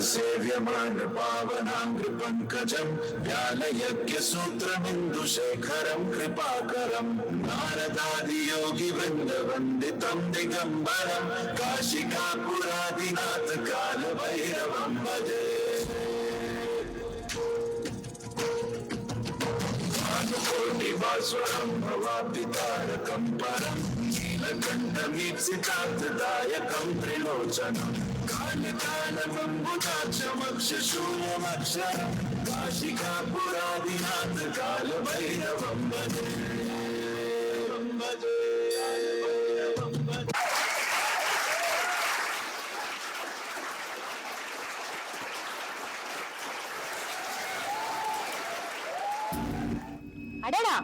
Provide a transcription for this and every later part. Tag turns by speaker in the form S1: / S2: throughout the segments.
S1: सेव्यमान पावनांग्रि पंकजं व्यालयज्ञ सूत्रमिन्दुशेखरं कृपाकरं नारदादि योगी वृंद वंदितं दिगंबरं काशिकापुरादिनाथ काल भैरवं भजे भानुकोटिभास्वरं भवाब्धितारकं परं नीलकण्ठमीप्सितार्थदायकं त्रिलोचनम् कालकालमम्बुजाक्षमक्षशून्यमक्षरं काशिकापुरादिनाथ कालभैरवं भजे भजे
S2: அடடா,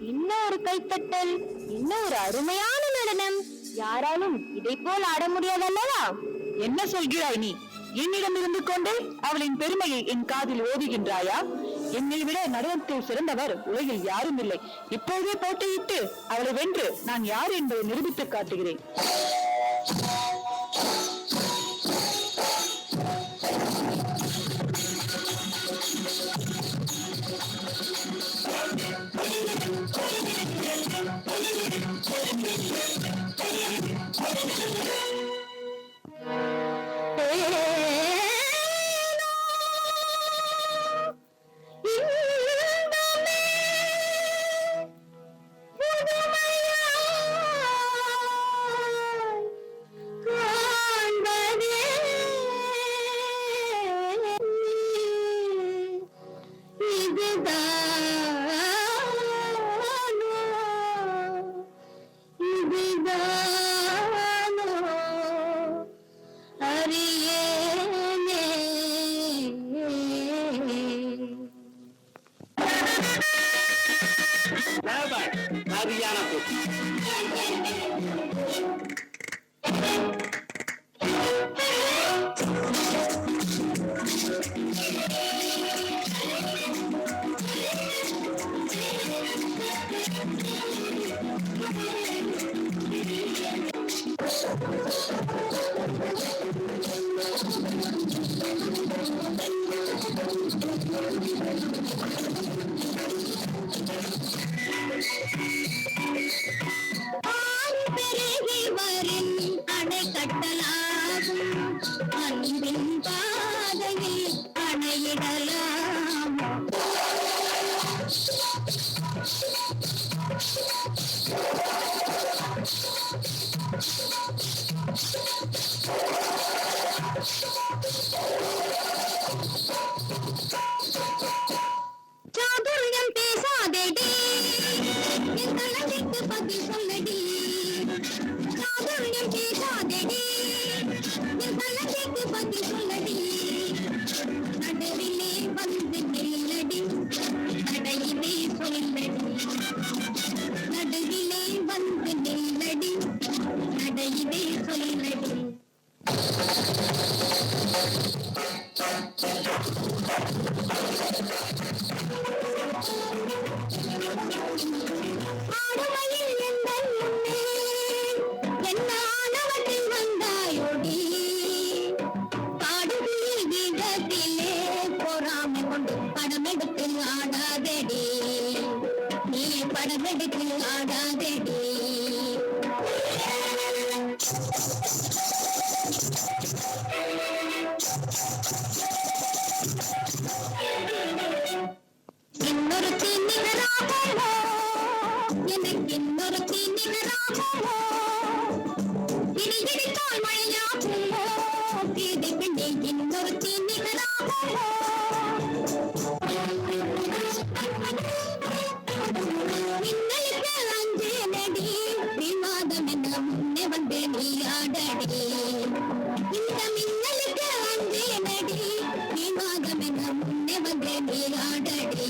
S2: இன்னொரு கைத்தட்டல், இன்னொரு அருமையான நடனம். யாராலும் இதை போல் ஆட முடியாதல்லவா?
S3: என்ன சொல்கிறாய் நீ? என்னிடம் இருந்து கொண்டே அவளின் பெருமையை என் காதில் ஓதுகின்றாயா? என்னை விட நடனத்தில் சிறந்தவர் உலகில் யாரும் இல்லை. இப்போதே போட்டியிட்டு அவளை வென்று நான் யார் என்பதை நிரூபித்து காட்டுகிறேன்.
S2: சாதுரியம் பேசாதேடி, என் கலவிக்கு பதில் சொல்லடி. சாதுரியம் பேசாதேடி, என் கலவிக்கு பதில் சொல்லடி. நடுவிலே வந்து நில்லடி, நடையிலே சொல்லடி. நடுவிலே வந்து நில்லடி, நடையிலே சொல்லடி. ஆடுமையில் எங்கள் முன்னே என்ன ஆனவற்றில் வந்தாயோடி. பாடுகையில் கீதத்திலே பொறாமை கொண்டு படமெடுத்து ஆடாதேடி, நீ படமெடுத்து ஆடாதேடி. இன்னொரு தீனிகராகவோ, எனக்கு இன்னொரு தீனிகராகவோ, இனி விளையாடடி.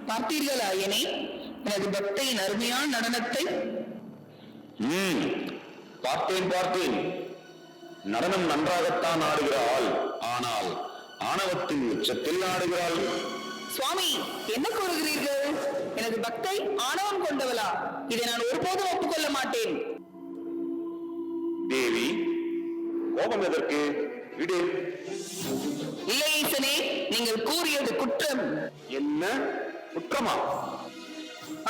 S3: பார்த்தீர்களா ஐயனே எனது பக்தையின் அருமையான நடனத்தை?
S1: பார்த்தேன். நடனம் நன்றாகத்தான் ஆடுகிறாள், ஆனால் ஆணவத்தின் உச்சத்தில் ஆடுகிறாள்.
S3: சுவாமி, என்ன கூறுகிறீர்கள்? எனது பக்தை ஆணவம் கொண்டவளா? இதை நான் ஒருபோதும் ஒப்புக்கொள்ள மாட்டேன்.
S1: தேவி, கோபம் எதற்கு? விடு.
S3: இல்லை ஈசனே, நீங்கள் கூறியது குற்றம்.
S1: என்ன குற்றமா?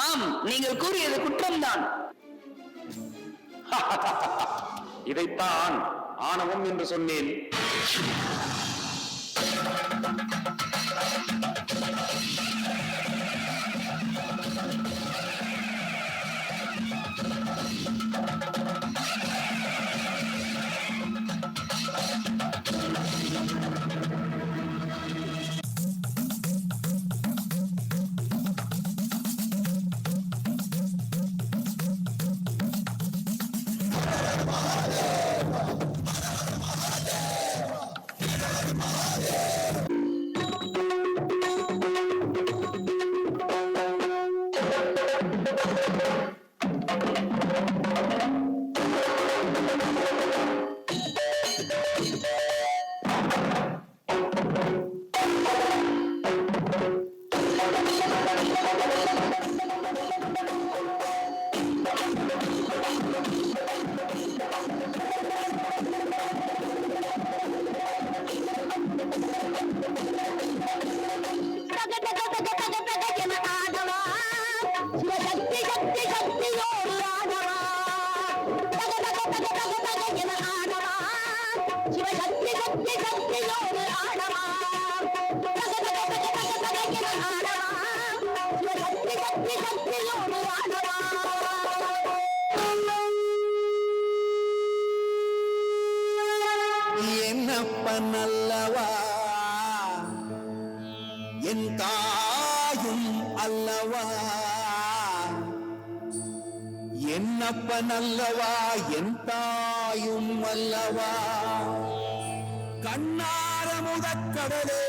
S3: ஆம், நீங்கள் கூறியது குற்றம்தான்.
S1: இதைத்தான் ஆணவம் என்று சொன்னேன்.
S4: என்னப்பனல்லவா என் தாயும் அல்லவா, என்னப்பனல்லவா என் தாயும் அல்லவா, கண்ணார முதற்கடலே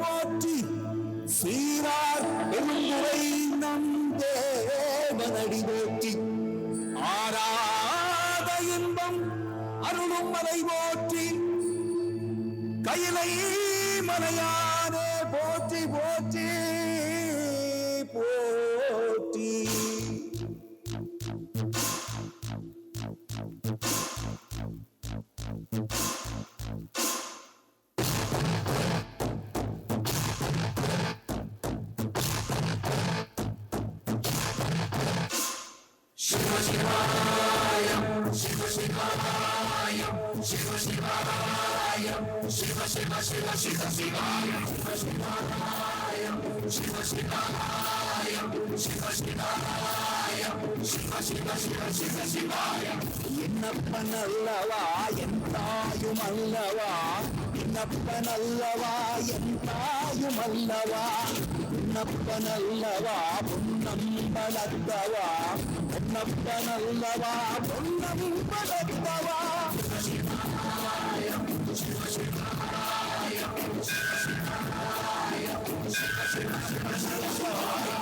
S4: போற்றி சீரார் பெருந்துரை நம் தேவனடி போற்றி, ஆராத இன்பம் அருளும் மலை போற்றி, கையிலை மலையானே போற்றி போற்றி போற்றி.
S1: சிவ சிவாயம் சிவ சிவாயம் சிவ சிவாயம் சிவ சிவ சிவ சிவ சிவாயம் சிவ சிவாயம் சிவ சிவாயம் சிவ சிவாயம் சிவ சிவ சிவ சிவ சிவாயம்.
S4: என்னப்பனல்லவா என் தாயும் அல்லவா, என்னப்பனல்லவா என் தாயும் அல்லவா, என்னப்பனல்லவா பொன்னம் பலத்தவா, என்னப்பனல்லவா பொன்னம் பலத்தவா.
S1: சிவ சிவாயம் சிவ சிவாயம் சிவ சிவ சிவ சிவ சிவாயம்.